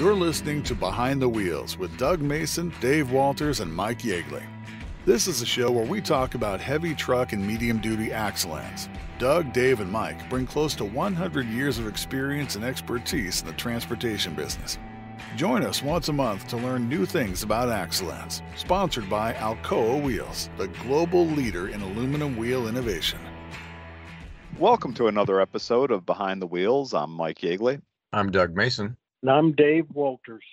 You're listening to Behind the Wheels with Doug Mason, Dave Walters, and Mike Yeagley. This is a show where we talk about heavy truck and medium-duty axle-ends. Doug, Dave, and Mike bring close to 100 years of experience and expertise in the transportation business. Join us once a month to learn new things about axle-ends. Sponsored by Alcoa Wheels, the global leader in aluminum wheel innovation. Welcome to another episode of Behind the Wheels. I'm Mike Yeagley. I'm Doug Mason. And I'm Dave Walters.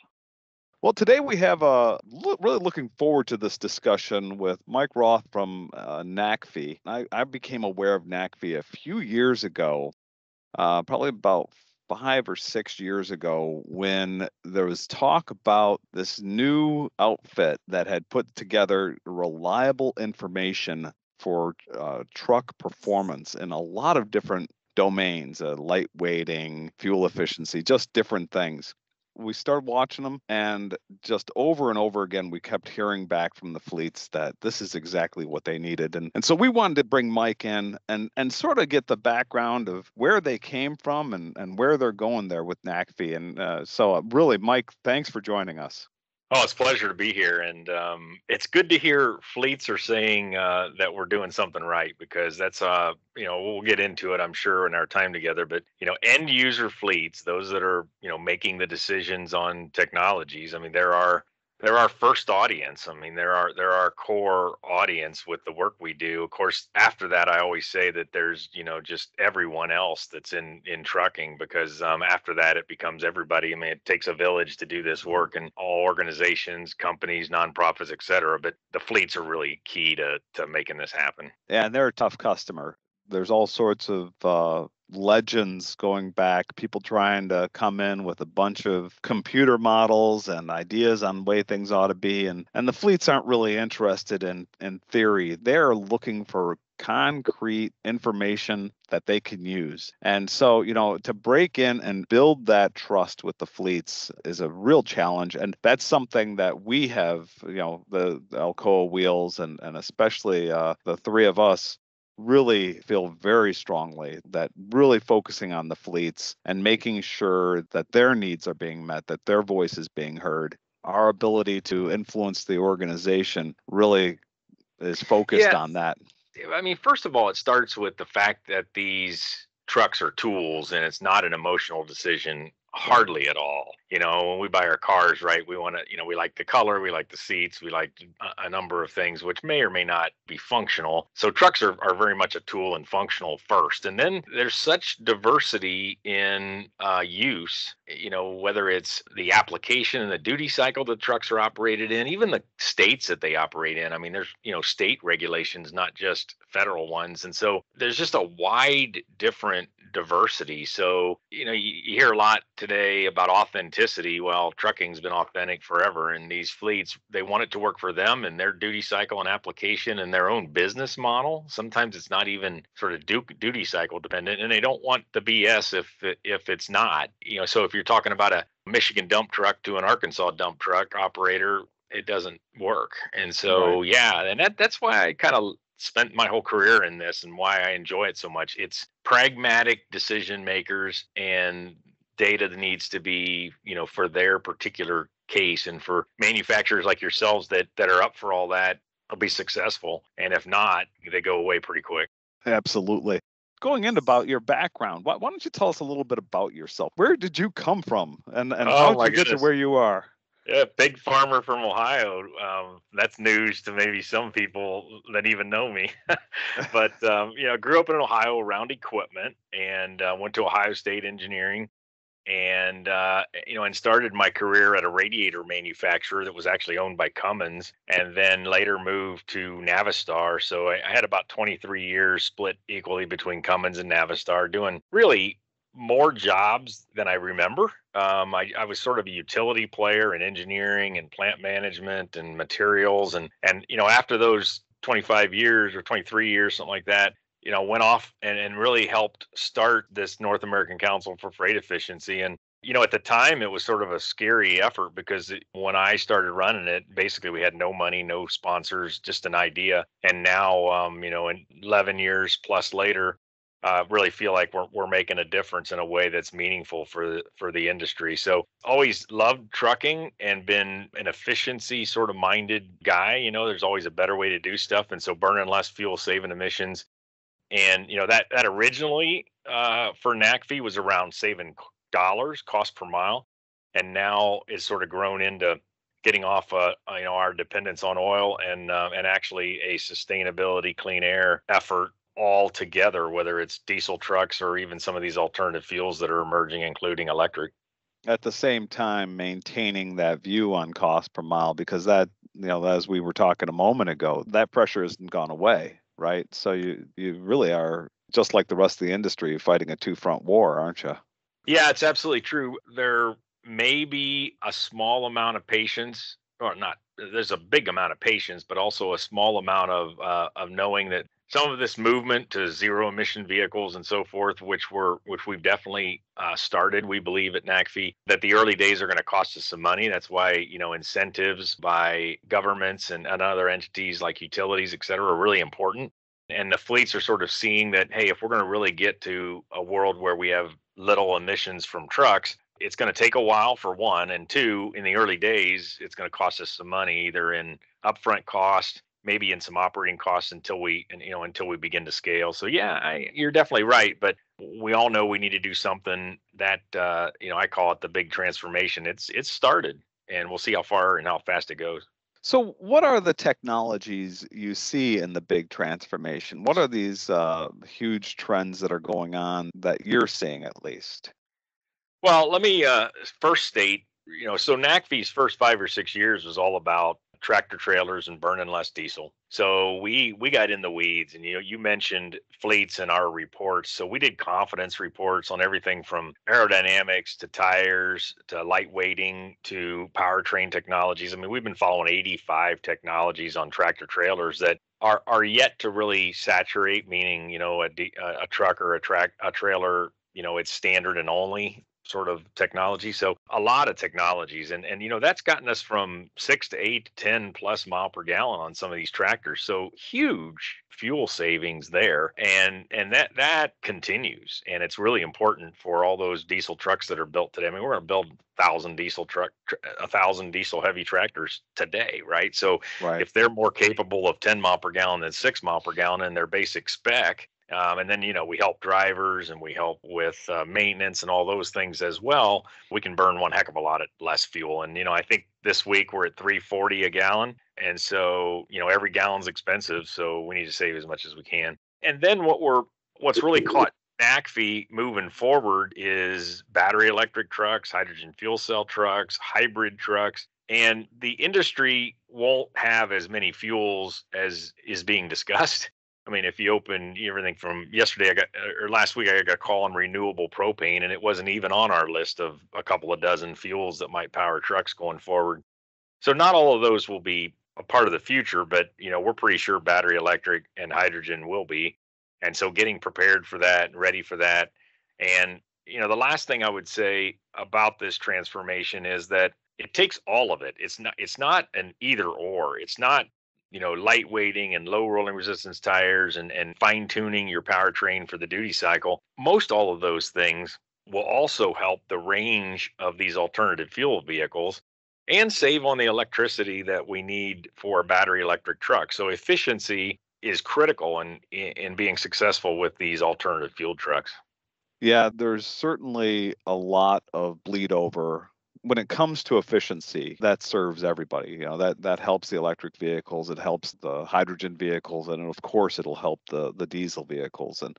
Well, today we have really looking forward to this discussion with Mike Roeth from NACFE. I became aware of NACFE a few years ago, probably about 5 or 6 years ago, when there was talk about this new outfit that had put together reliable information for truck performance in a lot of different domains, light weighting, fuel efficiency, just different things. We started watching them, and just over and over again, we kept hearing back from the fleets that this is exactly what they needed. And so we wanted to bring Mike in and sort of get the background of where they came from and where they're going there with NACFE. And so really, Mike, thanks for joining us. Oh, it's a pleasure to be here. And it's good to hear fleets are saying that we're doing something right, because that's, we'll get into it, I'm sure, in our time together. But, end user fleets, those that are, making the decisions on technologies, I mean, they're our first audience. I mean, they're our core audience with the work we do. Of course, after that, I always say that there's, just everyone else that's in trucking, because after that, it becomes everybody. I mean, it takes a village to do this work, and all organizations, companies, nonprofits, et cetera. But the fleets are really key to making this happen. Yeah, and they're a tough customer. There's all sorts of legends going back, people trying to come in with a bunch of computer models and ideas on the way things ought to be. And the fleets aren't really interested in theory. They're looking for concrete information that they can use. And so, to break in and build that trust with the fleets is a real challenge. And that's something that we have, the Alcoa Wheels and especially the three of us really feel very strongly that really focusing on the fleets and making sure that their needs are being met, that their voice is being heard. Our ability to influence the organization really is focused on that. I mean, first of all, it starts with the fact that these trucks are tools, and it's not an emotional decision. Hardly at all. When we buy our cars, right, we want to, we like the color, we like the seats, we like a number of things, which may or may not be functional. So trucks are very much a tool and functional first. And then there's such diversity in use, whether it's the application and the duty cycle that trucks are operated in, even the states that they operate in. I mean, there's, state regulations, not just federal ones. And so there's just a wide different diversity. So, you hear a lot today about authenticity. Well, trucking's been authentic forever, and these fleets, they want it to work for them and their duty cycle and application and their own business model. Sometimes it's not even sort of duty cycle dependent, and they don't want the BS if it's not. So if you're talking about a Michigan dump truck to an Arkansas dump truck operator, it doesn't work. And so, right. Yeah, and that's why I kind of spent my whole career in this and why I enjoy it so much. It's pragmatic decision makers and data that needs to be, for their particular case, and for manufacturers like yourselves that are up for all that, will be successful. And if not, they go away pretty quick. Absolutely. Going in about your background, why don't you tell us a little bit about yourself? Where did you come from, and how did you get to where you are? Yeah, big farmer from Ohio. That's news to maybe some people that even know me. But, grew up in Ohio around equipment, and went to Ohio State Engineering. And, and started my career at a radiator manufacturer that was actually owned by Cummins, and then later moved to Navistar. So I had about 23 years split equally between Cummins and Navistar, doing really more jobs than I remember. I was sort of a utility player in engineering and plant management and materials. And after those 25 years or 23 years, something like that, went off and really helped start this North American Council for Freight Efficiency. And, at the time, it was sort of a scary effort, because when I started running it, basically we had no money, no sponsors, just an idea. And now, 11 years plus later, really feel like we're making a difference in a way that's meaningful for the industry. So always loved trucking and been an efficiency sort of minded guy. There's always a better way to do stuff, and so burning less fuel, saving emissions, and that originally for NACFE was around saving dollars cost per mile, and now it's sort of grown into getting off our dependence on oil and actually a sustainability clean air effort all together, whether it's diesel trucks or even some of these alternative fuels that are emerging, including electric. At the same time, maintaining that view on cost per mile, because that, as we were talking a moment ago, that pressure hasn't gone away, right? So you really are, just like the rest of the industry, fighting a two-front war, aren't you? Yeah, it's absolutely true. There may be a small amount of patience, or not. There's a big amount of patience, but also a small amount of knowing that some of this movement to zero emission vehicles and so forth, which we've definitely started. We believe at NACFE that the early days are going to cost us some money. That's why incentives by governments and other entities like utilities, et cetera, are really important. And the fleets are sort of seeing that, hey, if we're going to really get to a world where we have little emissions from trucks, it's going to take a while, for one, and two, in the early days, it's going to cost us some money, either in upfront cost, maybe in some operating costs until we begin to scale. So yeah, you're definitely right, but we all know we need to do something that I call it the big transformation. It's started, and we'll see how far and how fast it goes. So what are the technologies you see in the big transformation? What are these huge trends that are going on that you're seeing, at least? Well, let me first state, so NACFE's first 5 or 6 years was all about tractor trailers and burning less diesel. So we got in the weeds, and you mentioned fleets in our reports. So we did confidence reports on everything from aerodynamics to tires to lightweighting to powertrain technologies. I mean, we've been following 85 technologies on tractor trailers that are yet to really saturate, meaning a truck or a trailer, it's standard and only sort of technology. So a lot of technologies, and that's gotten us from 6 to 8 to 10 plus mile per gallon on some of these tractors. So huge fuel savings there, and that continues, and it's really important for all those diesel trucks that are built today. I mean, we're going to build 1,000 diesel heavy tractors today, right? So Right. if they're more capable of 10 mile per gallon than 6 mile per gallon in their basic spec, and then, we help drivers and we help with maintenance and all those things as well. We can burn one heck of a lot less fuel. And, I think this week we're at 340 a gallon. And so, every gallon's expensive. So we need to save as much as we can. And then what's really caught NACFE moving forward is battery electric trucks, hydrogen fuel cell trucks, hybrid trucks. And the industry won't have as many fuels as is being discussed. I mean, if you open everything from last week, I got a call on renewable propane, and it wasn't even on our list of a couple of dozen fuels that might power trucks going forward. So not all of those will be a part of the future, but we're pretty sure battery electric and hydrogen will be. And so getting prepared for that and ready for that. And the last thing I would say about this transformation is that it takes all of it. It's not an either or. It's not lightweighting and low rolling resistance tires and fine tuning your powertrain for the duty cycle. Most all of those things will also help the range of these alternative fuel vehicles and save on the electricity that we need for a battery electric truck. So efficiency is critical in being successful with these alternative fuel trucks. Yeah, there's certainly a lot of bleed over when it comes to efficiency. That serves everybody. That helps the electric vehicles, it helps the hydrogen vehicles, and of course it'll help the diesel vehicles. And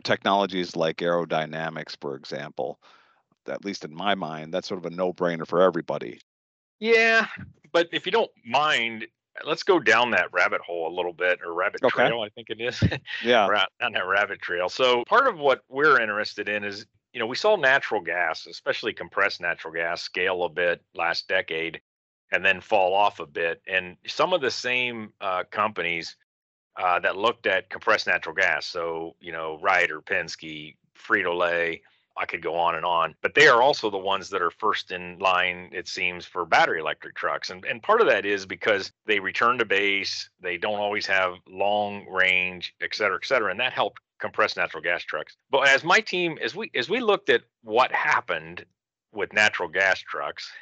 technologies like aerodynamics, for example, at least in my mind, that's sort of a no-brainer for everybody. Yeah, but if you don't mind, let's go down that rabbit hole a little bit, or rabbit Okay. trail, I think it is. Yeah. Down that rabbit trail. So part of what we're interested in is, we saw natural gas, especially compressed natural gas, scale a bit last decade and then fall off a bit. And some of the same companies that looked at compressed natural gas, so, Ryder, Penske, Frito-Lay, I could go on, but they are also the ones that are first in line, it seems, for battery electric trucks. And part of that is because they return to base, they don't always have long range, et cetera, et cetera. And that helped compressed natural gas trucks. But as my team, as we looked at what happened with natural gas trucks,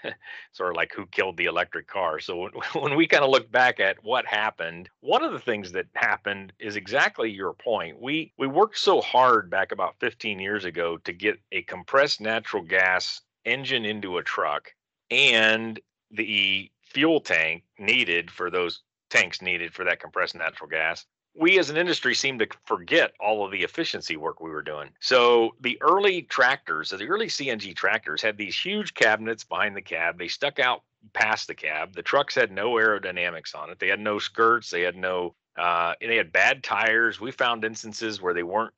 sort of like who killed the electric car. So when we kind of look back at what happened, one of the things that happened is exactly your point. We worked so hard back about 15 years ago to get a compressed natural gas engine into a truck and the fuel tank needed for those tanks needed for that compressed natural gas. We as an industry seem to forget all of the efficiency work we were doing. So the early tractors, the early CNG tractors had these huge cabinets behind the cab. They stuck out past the cab. The trucks had no aerodynamics on it. They had no skirts. They had they had bad tires. We found instances where they weren't,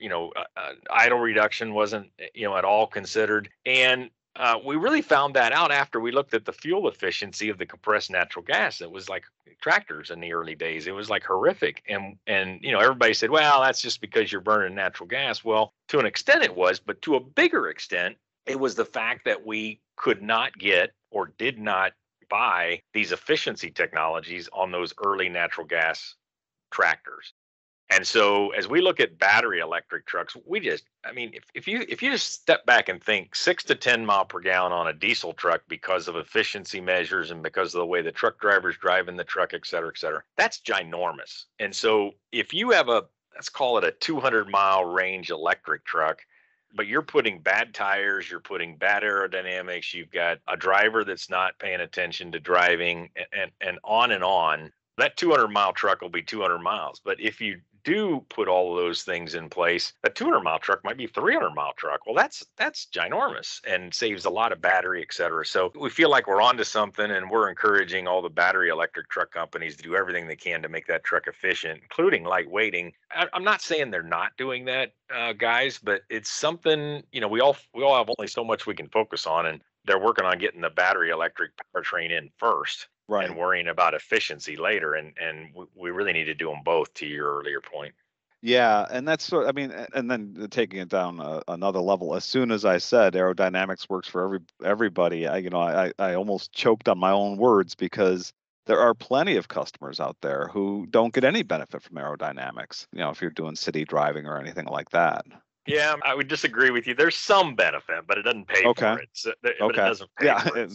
idle reduction wasn't, at all considered. And we really found that out after we looked at the fuel efficiency of the compressed natural gas. It was like tractors in the early days. It was like horrific. And everybody said, well, that's just because you're burning natural gas. Well, to an extent it was, but to a bigger extent, it was the fact that we could not get or did not buy these efficiency technologies on those early natural gas tractors. And so as we look at battery electric trucks, if you just step back and think 6 to 10 mile per gallon on a diesel truck because of efficiency measures and because of the way the truck drivers drive in the truck, et cetera, that's ginormous. And so if you have let's call it a 200-mile range electric truck, but you're putting bad tires, you're putting bad aerodynamics, you've got a driver that's not paying attention to driving and on, that 200-mile truck will be 200 miles. But if you do put all of those things in place, a 200-mile truck might be a 300-mile truck. Well, that's ginormous and saves a lot of battery, et cetera. So we feel like we're onto something, and we're encouraging all the battery electric truck companies to do everything they can to make that truck efficient, including lightweighting. I'm not saying they're not doing that, guys, but it's something, we all have only so much we can focus on, and they're working on getting the battery electric powertrain in first. Right. And worrying about efficiency later. And we really need to do them both, to your earlier point. Yeah. And that's and then taking it down another level, as soon as I said aerodynamics works for everybody, I almost choked on my own words, because there are plenty of customers out there who don't get any benefit from aerodynamics, if you're doing city driving or anything like that. Yeah, I would disagree with you. There's some benefit, but it doesn't pay for it. So, but it doesn't pay for it.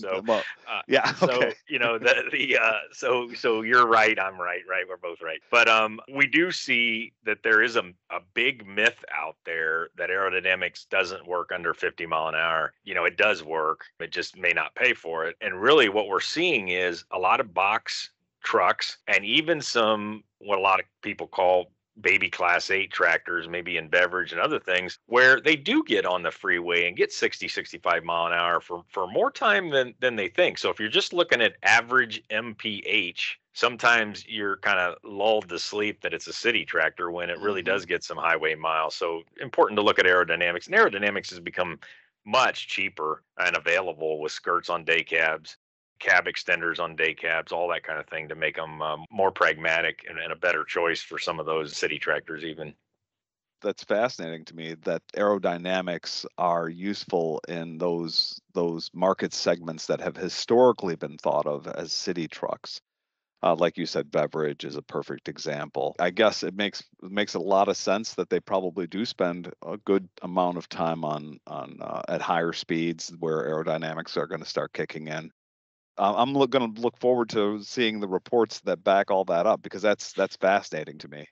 So, so you're right. I'm right. Right. We're both right. But we do see that there is a big myth out there that aerodynamics doesn't work under 50 mile an hour. It does work. It just may not pay for it. And really what we're seeing is a lot of box trucks and even some, what a lot of people call baby class 8 tractors, maybe in Beverage and other things, where they do get on the freeway and get 60, 65 mile an hour for more time than they think. So if you're just looking at average MPH, sometimes you're kind of lulled to sleep that it's a city tractor when it really does get some highway miles. So important to look at aerodynamics. And aerodynamics has become much cheaper and available with skirts on day cabs, cab extenders on day cabs, all that kind of thing, to make them more pragmatic and a better choice for some of those city tractors even. That's fascinating to me that aerodynamics are useful in those market segments that have historically been thought of as city trucks. Like you said, Beverage is a perfect example. I guess it makes a lot of sense that they probably do spend a good amount of time on at higher speeds where aerodynamics are going to start kicking in. I'm going to look forward to seeing the reports that back all that up, because that's fascinating to me.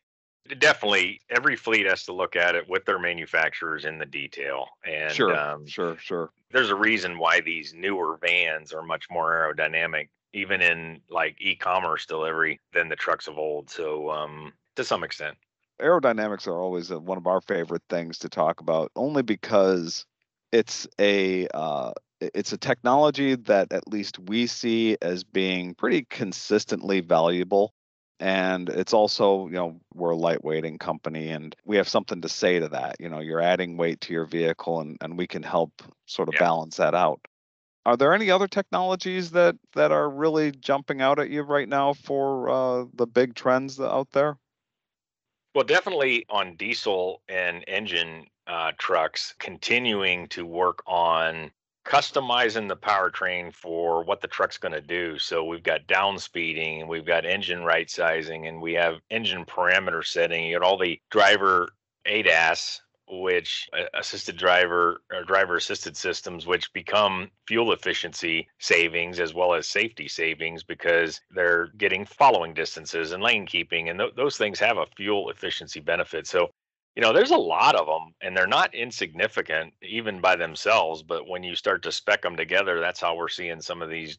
Definitely, every fleet has to look at it with their manufacturers in the detail. And sure. There's a reason why these newer vans are much more aerodynamic, even in like e-commerce delivery, than the trucks of old. So to some extent, aerodynamics are always one of our favorite things to talk about, only because it's a technology that at least we see as being pretty consistently valuable. And it's also, we're a lightweighting company, and we have something to say to that. You're adding weight to your vehicle, and we can help sort of balance that out. Are there any other technologies that are really jumping out at you right now for the big trends out there? Well, definitely on diesel and engine trucks, continuing to work on customizing the powertrain for what the truck's going to do. So we've got down speeding, and we've got engine right sizing, and we have engine parameter setting. You got all the driver ADAS, which assisted driver or driver assisted systems, which become fuel efficiency savings as well as safety savings because they're getting following distances and lane keeping, and those things have a fuel efficiency benefit. So, there's a lot of them, and they're not insignificant even by themselves. But when you start to spec them together, that's how we're seeing some of these,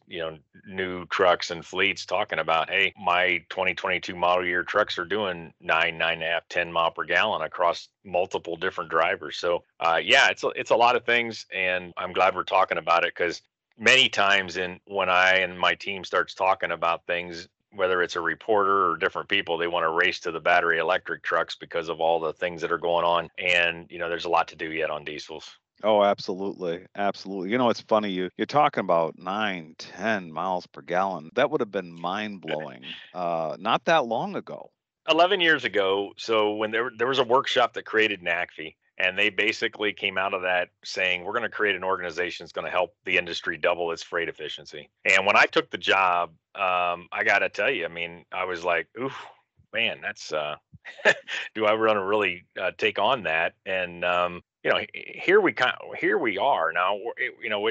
new trucks and fleets talking about, hey, my 2022 model year trucks are doing 9.5, 10 mile per gallon across multiple different drivers. So, yeah, it's a lot of things, and I'm glad we're talking about it because many times when I and my team starts talking about things, whether it's a reporter or different people, they want to race to the battery electric trucks because of all the things that are going on. And, there's a lot to do yet on diesels. Oh, absolutely. Absolutely. It's funny. You're talking about 9, 10 miles per gallon. That would have been mind blowing not that long ago. 11 years ago, so when there was a workshop that created NACFE, and they basically came out of that saying, we're going to create an organization that's going to help the industry double its freight efficiency. And when I took the job, I got to tell you, I mean, I was like, ooh, man, that's, do I want to really take on that? And, here we are now.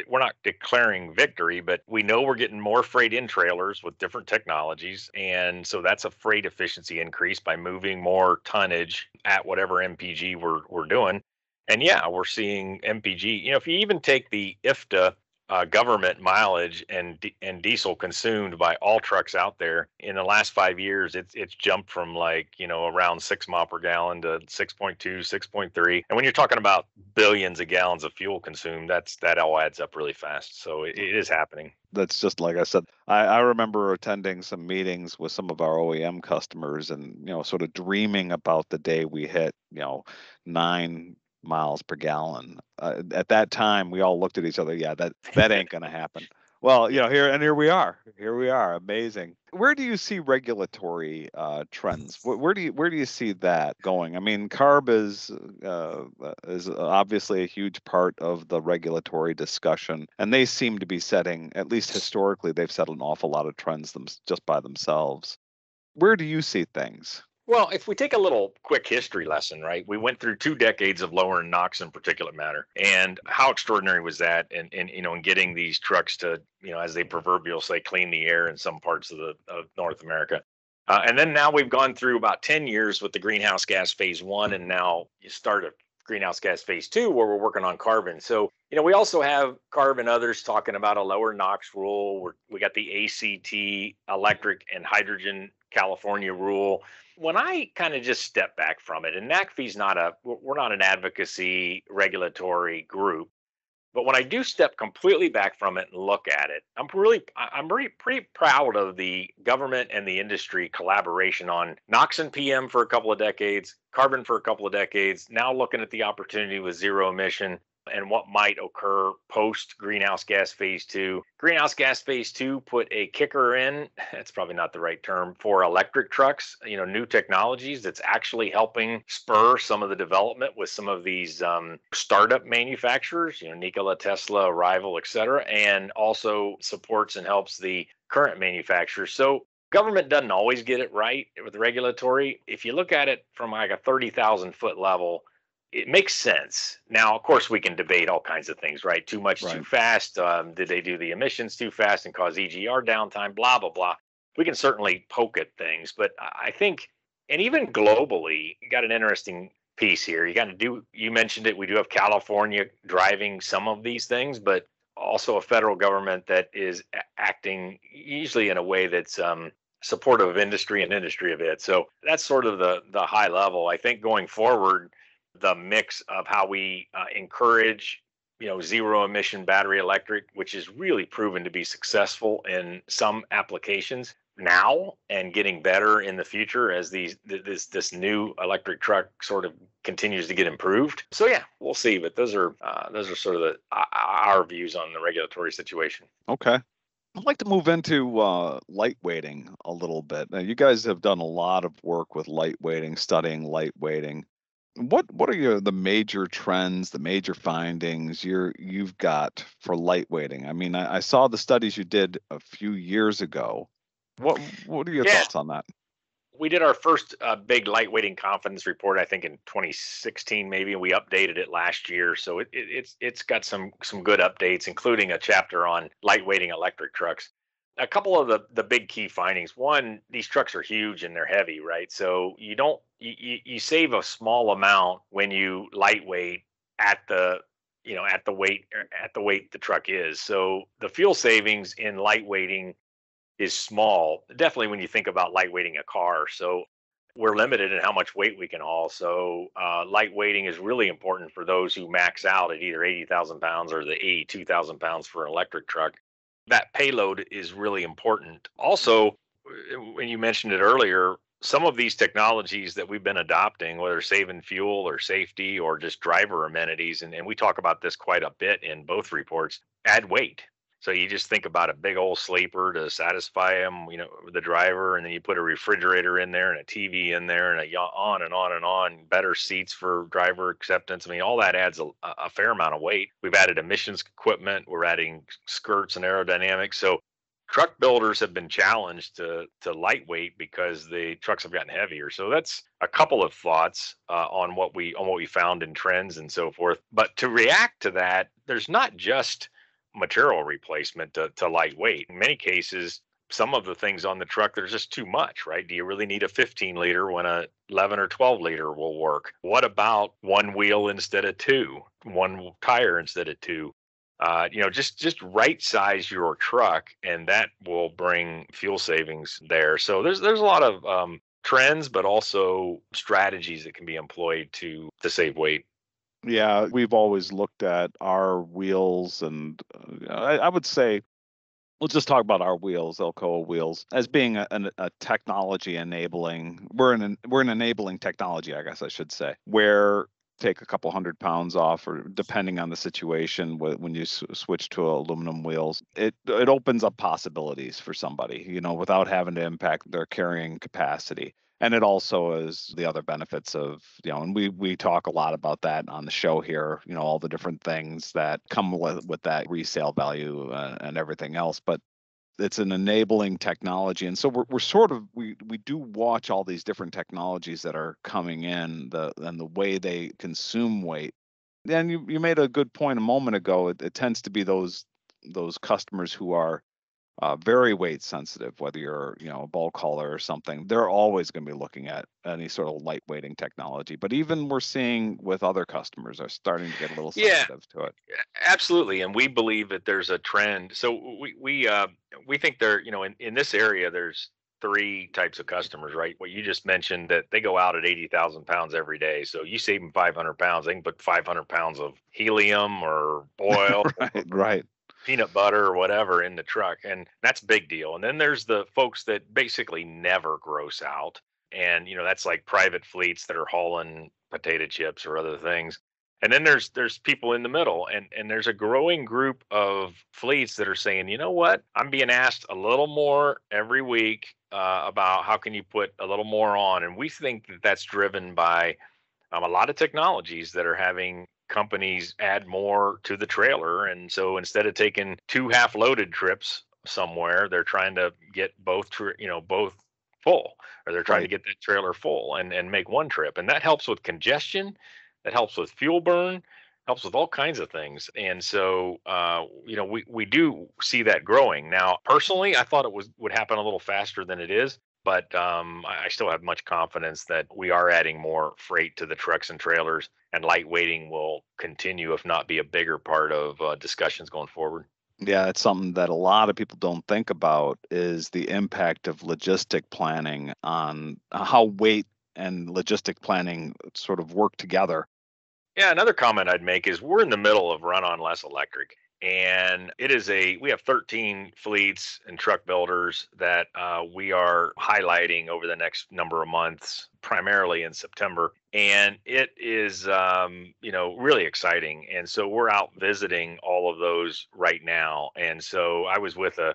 We're not declaring victory, but we know we're getting more freight in trailers with different technologies, and so that's a freight efficiency increase by moving more tonnage at whatever MPG we're doing. And yeah, we're seeing MPG. If you even take the IFTA government mileage and diesel consumed by all trucks out there in the last 5 years, it's jumped from around 6 mile per gallon to 6.2, 6.3. And when you're talking about billions of gallons of fuel consumed, that all adds up really fast. So it is happening. That's just like I said. I remember attending some meetings with some of our OEM customers and, sort of dreaming about the day we hit, 9 miles per gallon. At that time, we all looked at each other. Yeah, that ain't going to happen. Well, here we are. Here we are. Amazing. Where do you see regulatory trends? Where do you see that going? I mean, CARB is obviously a huge part of the regulatory discussion, and they seem to be setting, at least historically, they've set an awful lot of trends just by themselves. Where do you see things? Well, if we take a little quick history lesson, right? We went through 2 decades of lowering NOx and particulate matter. And how extraordinary was that in getting these trucks to, as they proverbial say, clean the air in some parts of North America. And then now we've gone through about 10 years with the greenhouse gas phase 1, and now you start a greenhouse gas phase 2 where we're working on carbon. So, we also have CARB and others talking about a lower NOx rule. We got the ACT electric and hydrogen California rule. When I kind of just step back from it, and NACFE's we're not an advocacy regulatory group, but when I do step completely back from it and look at it, I'm pretty proud of the government and the industry collaboration on NOx and PM for a couple of decades, carbon for a couple of decades, now looking at the opportunity with zero emission and what might occur post greenhouse gas phase 2. Greenhouse gas phase 2 put a kicker in, that's probably not the right term, for electric trucks, new technologies that's actually helping spur some of the development with some of these startup manufacturers, Nikola, Tesla, Arrival, et cetera, and also supports and helps the current manufacturers. So government doesn't always get it right with regulatory. If you look at it from like a 30,000 foot level, it makes sense. Now, of course, we can debate all kinds of things, right? Too much, Right. too fast. Did they do the emissions too fast and cause EGR downtime? Blah, blah, blah. We can certainly poke at things, but I think, and even globally, you got an interesting piece here. You mentioned it. We do have California driving some of these things, but also a federal government that is acting usually in a way that's supportive of industry and industry of it. So that's sort of the high level. I think going forward, the mix of how we encourage, zero emission battery electric, which is really proven to be successful in some applications now and getting better in the future as this new electric truck sort of continues to get improved. So yeah, we'll see. But those are sort of our views on the regulatory situation. Okay. I'd like to move into lightweighting a little bit. Now, you guys have done a lot of work with lightweighting, studying lightweighting. What are the major trends, the major findings you've got for lightweighting? I mean, I saw the studies you did a few years ago. What are your thoughts on that? We did our first big lightweighting confidence report, I think in 2016, maybe. We updated it last year, so it's got some good updates, including a chapter on lightweighting electric trucks. A couple of the big key findings. One, these trucks are huge and they're heavy, right? So you save a small amount when you lightweight at the at the weight the truck is. So the fuel savings in lightweighting is small, definitely when you think about lightweighting a car. So we're limited in how much weight we can haul. So lightweighting is really important for those who max out at either 80,000 pounds or the 82,000 pounds for an electric truck. That payload is really important. Also, when you mentioned it earlier, some of these technologies that we've been adopting, whether saving fuel or safety or just driver amenities, and we talk about this quite a bit in both reports, add weight. So you just think about a big old sleeper to satisfy them, the driver, and then you put a refrigerator in there and a TV in there and on and on and on, better seats for driver acceptance. I mean, all that adds a fair amount of weight. We've added emissions equipment. We're adding skirts and aerodynamics. So truck builders have been challenged to lightweight because the trucks have gotten heavier. So that's a couple of thoughts on what we found in trends and so forth. But to react to that, there's not just material replacement to lightweight. In many cases, some of the things on the truck, there's just too much, right? Do you really need a 15 liter when a 11 or 12 liter will work? What about one wheel instead of two, one tire instead of two? Just right size your truck, and that will bring fuel savings there. So there's a lot of trends, but also strategies that can be employed to save weight. Yeah, we've always looked at our wheels, and I would say, we'll just talk about our wheels, Alcoa wheels, as being a technology enabling. We're an enabling technology, I guess I should say, where take a couple 100 pounds off, or depending on the situation, when you switch to aluminum wheels, it opens up possibilities for somebody, without having to impact their carrying capacity. And it also is the other benefits of, and we talk a lot about that on the show here, all the different things that come with that resale value and everything else. But it's an enabling technology. And so we're sort of, we do watch all these different technologies that are coming in, and the way they consume weight. And you made a good point a moment ago. It tends to be those customers who are very weight sensitive, whether you're, a bulk hauler or something. They're always going to be looking at any sort of lightweighting technology. But even we're seeing with other customers are starting to get a little sensitive to it. Absolutely. And we believe that there's a trend. So we think there, in this area, there's three types of customers, right? What you just mentioned, that they go out at 80,000 pounds every day. So you save them 500 pounds, they can put 500 pounds of helium or oil. Right. Peanut butter or whatever in the truck, and that's a big deal. And then there's the folks that basically never gross out, and that's like private fleets that are hauling potato chips or other things. And then there's people in the middle, and there's a growing group of fleets that are saying, you know what, I'm being asked a little more every week about how can you put a little more on. And we think that that's driven by a lot of technologies that are having companies add more to the trailer. And so instead of taking two half loaded trips somewhere, they're trying to get both full, or they're trying to get that trailer full and make one trip. And that helps with congestion, that helps with fuel burn, helps with all kinds of things. And so we do see that growing. Now, personally, I thought it would happen a little faster than it is. But I still have much confidence that we are adding more freight to the trucks and trailers, and lightweighting will continue, if not be a bigger part of discussions going forward. Yeah, it's something that a lot of people don't think about, is the impact of logistic planning on how weight and logistic planning sort of work together. Yeah, another comment I'd make is we're in the middle of Run on Less Electric. And we have 13 fleets and truck builders that we are highlighting over the next number of months, primarily in September. And it is, really exciting. And so we're out visiting all of those right now. And so I was with a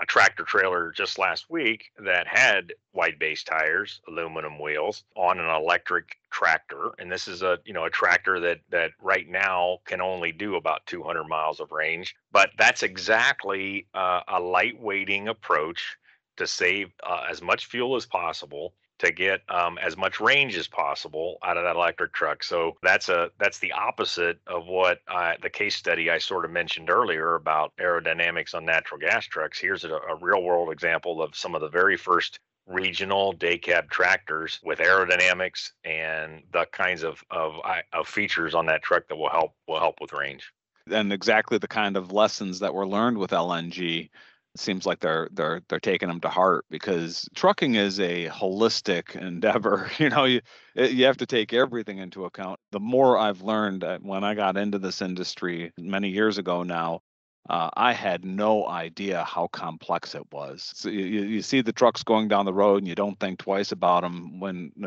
tractor trailer just last week that had wide base tires, aluminum wheels, on an electric tractor. And this is a tractor that right now can only do about 200 miles of range. But that's exactly a lightweighting approach to save as much fuel as possible to get as much range as possible out of that electric truck. So that's the opposite of what the case study I sort of mentioned earlier about aerodynamics on natural gas trucks. Here's a real world example of some of the very first regional day cab tractors with aerodynamics and the kinds of features on that truck that will help with range. And exactly the kind of lessons that were learned with LNG, it seems like they're taking them to heart, because trucking is a holistic endeavor. You have to take everything into account. The more I've learned, when I got into this industry many years ago now, I had no idea how complex it was. So you see the trucks going down the road and you don't think twice about them,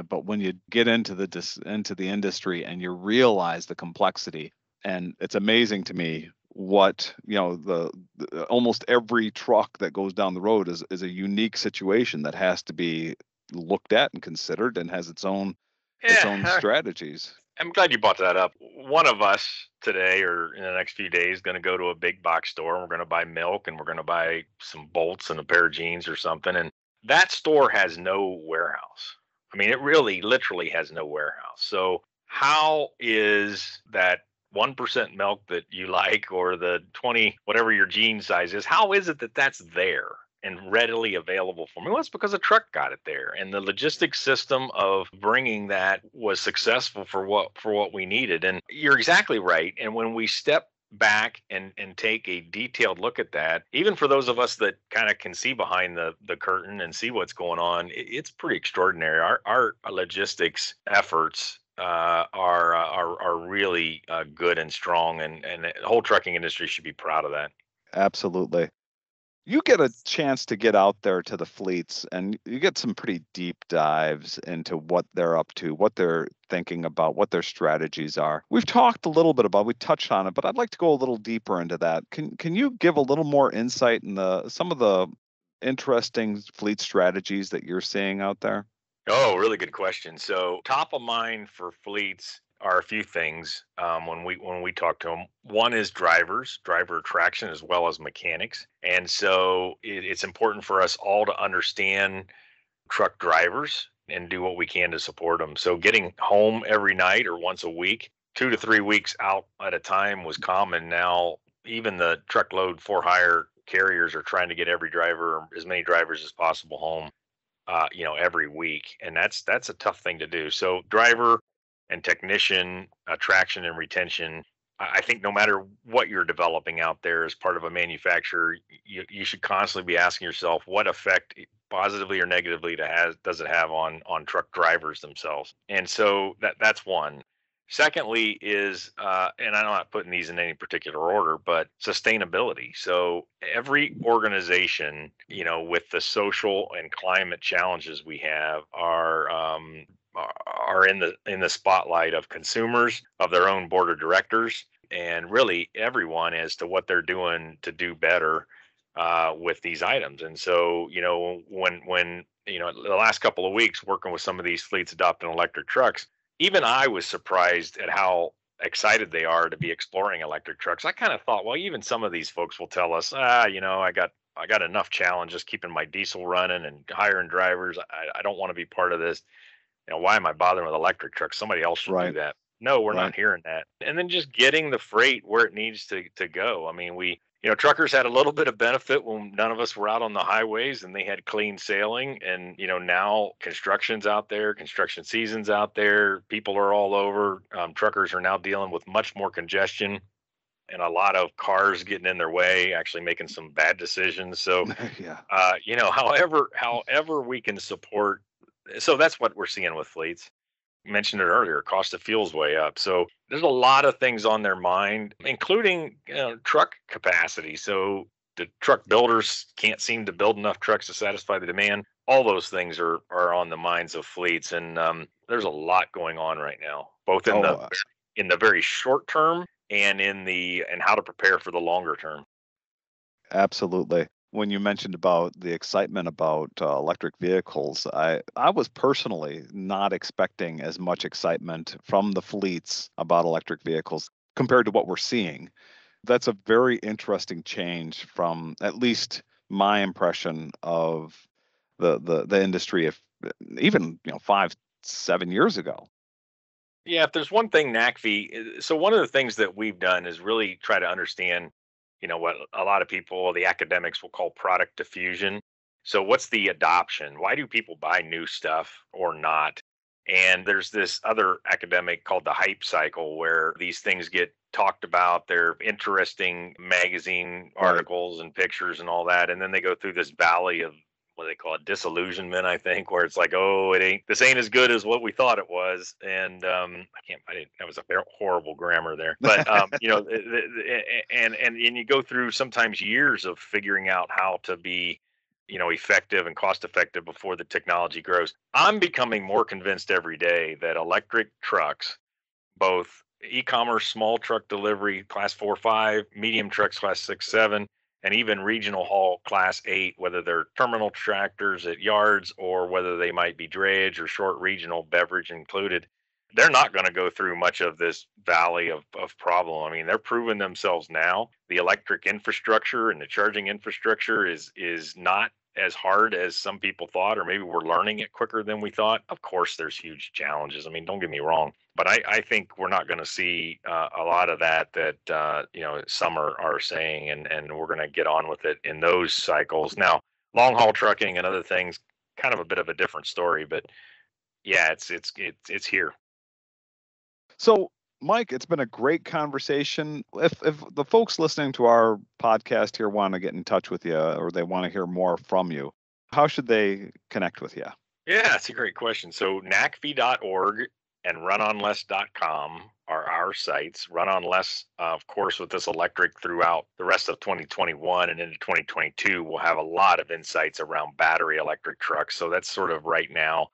but when you get into the industry and you realize the complexity. And it's amazing to me what, the almost every truck that goes down the road is a unique situation that has to be looked at and considered and has its own strategies. I'm glad you brought that up. One of us today or in the next few days is going to go to a big box store and we're going to buy milk and we're going to buy some bolts and a pair of jeans or something. And that store has no warehouse. I mean, it really literally has no warehouse. So how is that 1% milk that you like, or the 20, whatever your jean size is, how is it that that's there and readily available for me? Well, it's because a truck got it there, and the logistics system of bringing that was successful for what we needed. And you're exactly right. And when we step back and take a detailed look at that, even for those of us that kind of can see behind the curtain and see what's going on, it's pretty extraordinary. Our logistics efforts are really good and strong, and the whole trucking industry should be proud of that. Absolutely. You get a chance to get out there to the fleets and you get some pretty deep dives into what they're up to, what they're thinking about, what their strategies are. We've talked a little bit about, we touched on it, but I'd like to go a little deeper into that. Can you give a little more insight in some of the interesting fleet strategies that you're seeing out there? Oh, really good question. So top of mind for fleets are a few things when we talk to them. One is driver attraction, as well as mechanics. And so it's important for us all to understand truck drivers and do what we can to support them. So getting home every night or once a week, 2 to 3 weeks out at a time was common. Now, even the truckload for hire carriers are trying to get every driver, or as many drivers as possible, home every week. And that's a tough thing to do. So driver and technician attraction and retention, I think no matter what you're developing out there as part of a manufacturer, you should constantly be asking yourself, what effect, positively or negatively, does it have on truck drivers themselves? And so that's one. Secondly is, and I'm not putting these in any particular order, but sustainability. So every organization, with the social and climate challenges we have, are in the spotlight of consumers, of their own board of directors, and really everyone as to what they're doing to do better with these items. And so, when the last couple of weeks working with some of these fleets adopting electric trucks, even I was surprised at how excited they are to be exploring electric trucks. I kind of thought, well, even some of these folks will tell us, I got enough challenge just keeping my diesel running and hiring drivers. I don't want to be part of this. Why am I bothering with electric trucks? Somebody else should do that. No, we're not hearing that. And then just getting the freight where it needs to go. I mean, truckers had a little bit of benefit when none of us were out on the highways and they had clean sailing. And, now construction's out there, construction season's out there, people are all over. Truckers are now dealing with much more congestion and a lot of cars getting in their way, actually making some bad decisions. So, however we can support. So that's what we're seeing with fleets. You mentioned it earlier, cost of fuel's way up. So there's a lot of things on their mind, including truck capacity. So the truck builders can't seem to build enough trucks to satisfy the demand. All those things are on the minds of fleets. And there's a lot going on right now, both in the very short term and in how to prepare for the longer term. Absolutely. When you mentioned about the excitement about electric vehicles, I was personally not expecting as much excitement from the fleets about electric vehicles compared to what we're seeing. That's a very interesting change from at least my impression of the industry even 5-7 years ago. Yeah, if there's one thing NACFE, so one of the things that we've done is really try to understand, what a lot of people, the academics will call product diffusion. So what's the adoption? Why do people buy new stuff or not? And there's this other academic called the hype cycle where these things get talked about. They're interesting magazine articles and pictures and all that. And then they go through this valley of what they call it, disillusionment, I think, where it's like, oh, this ain't as good as what we thought it was. And that was a horrible grammar there, but and you go through sometimes years of figuring out how to be, effective and cost effective before the technology grows. I'm becoming more convinced every day that electric trucks, both e-commerce, small truck delivery, class 4, 5, medium trucks, class 6, 7, and even regional haul class 8, whether they're terminal tractors at yards or whether they might be drayage or short regional, beverage included, they're not going to go through much of this valley of problem. I mean, they're proving themselves now. The electric infrastructure and the charging infrastructure is not as hard as some people thought, or maybe we're learning it quicker than we thought. Of course, there's huge challenges. I mean, don't get me wrong, but I think we're not going to see a lot of that some are saying, and we're going to get on with it in those cycles. Now, long haul trucking and other things, kind of a bit of a different story, but yeah, it's here. So, Mike, it's been a great conversation. If the folks listening to our podcast here want to get in touch with you or they want to hear more from you, how should they connect with you? Yeah, that's a great question. So NACFE.org and runonless.com are our sites. Run on Less, of course, with this electric throughout the rest of 2021 and into 2022, we'll have a lot of insights around battery electric trucks. So that's sort of right now.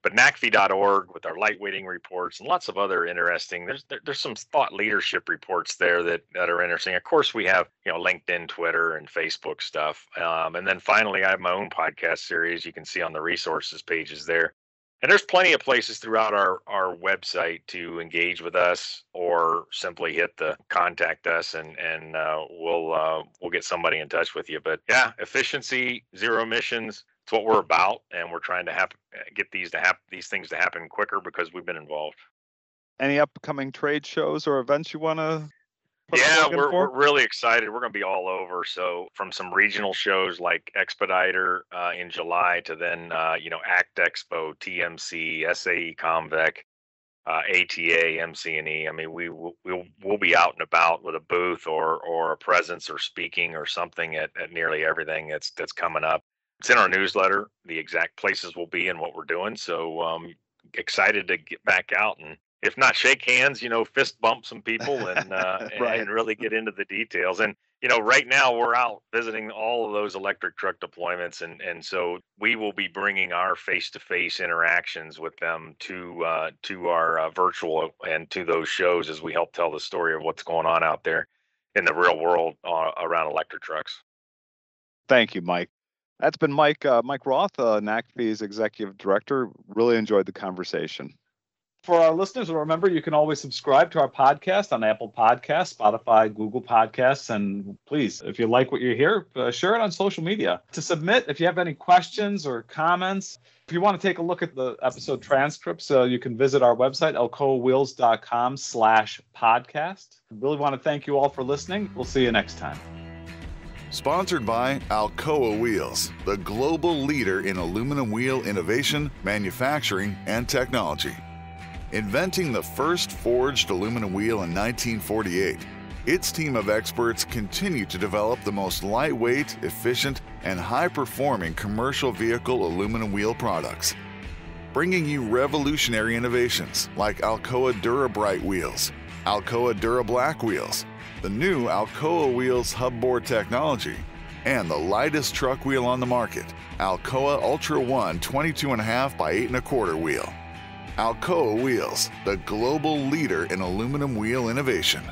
But NACFE.org with our lightweighting reports and lots of other interesting, there's some thought leadership reports there that are interesting. Of course, we have, LinkedIn, Twitter, and Facebook stuff. And then finally, I have my own podcast series you can see on the resources pages there. And there's plenty of places throughout our website to engage with us or simply hit the contact us and we'll get somebody in touch with you. But yeah, efficiency, zero emissions. It's what we're about, and we're trying to get these things to happen quicker because we've been involved. Any upcoming trade shows or events you want to? Yeah, we're really excited. We're going to be all over. So from some regional shows like Expediter in July to then ACT Expo, TMC, SAE Convec, ATA, MC&E. I mean, we'll be out and about with a booth or a presence or speaking or something at nearly everything that's coming up. It's in our newsletter, the exact places we'll be and what we're doing. So excited to get back out and, if not shake hands, fist bump some people and and really get into the details. And, right now we're out visiting all of those electric truck deployments. And so we will be bringing our face-to-face interactions with them to our virtual and to those shows as we help tell the story of what's going on out there in the real world around electric trucks. Thank you, Mike. That's been Mike Roeth, NACFE's Executive Director. Really enjoyed the conversation. For our listeners, remember, you can always subscribe to our podcast on Apple Podcasts, Spotify, Google Podcasts, and please, if you like what you hear, share it on social media. To submit, if you have any questions or comments, if you want to take a look at the episode transcripts, you can visit our website, alcoawheels.com/podcast. Really want to thank you all for listening. We'll see you next time. Sponsored by Alcoa Wheels, the global leader in aluminum wheel innovation, manufacturing, and technology. Inventing the first forged aluminum wheel in 1948, its team of experts continue to develop the most lightweight, efficient, and high-performing commercial vehicle aluminum wheel products. Bringing you revolutionary innovations like Alcoa DuraBrite wheels, Alcoa DuraBlack wheels, the new Alcoa Wheels hubboard technology, and the lightest truck wheel on the market, Alcoa Ultra One 22.5 by 8.25 wheel. Alcoa Wheels, the global leader in aluminum wheel innovation.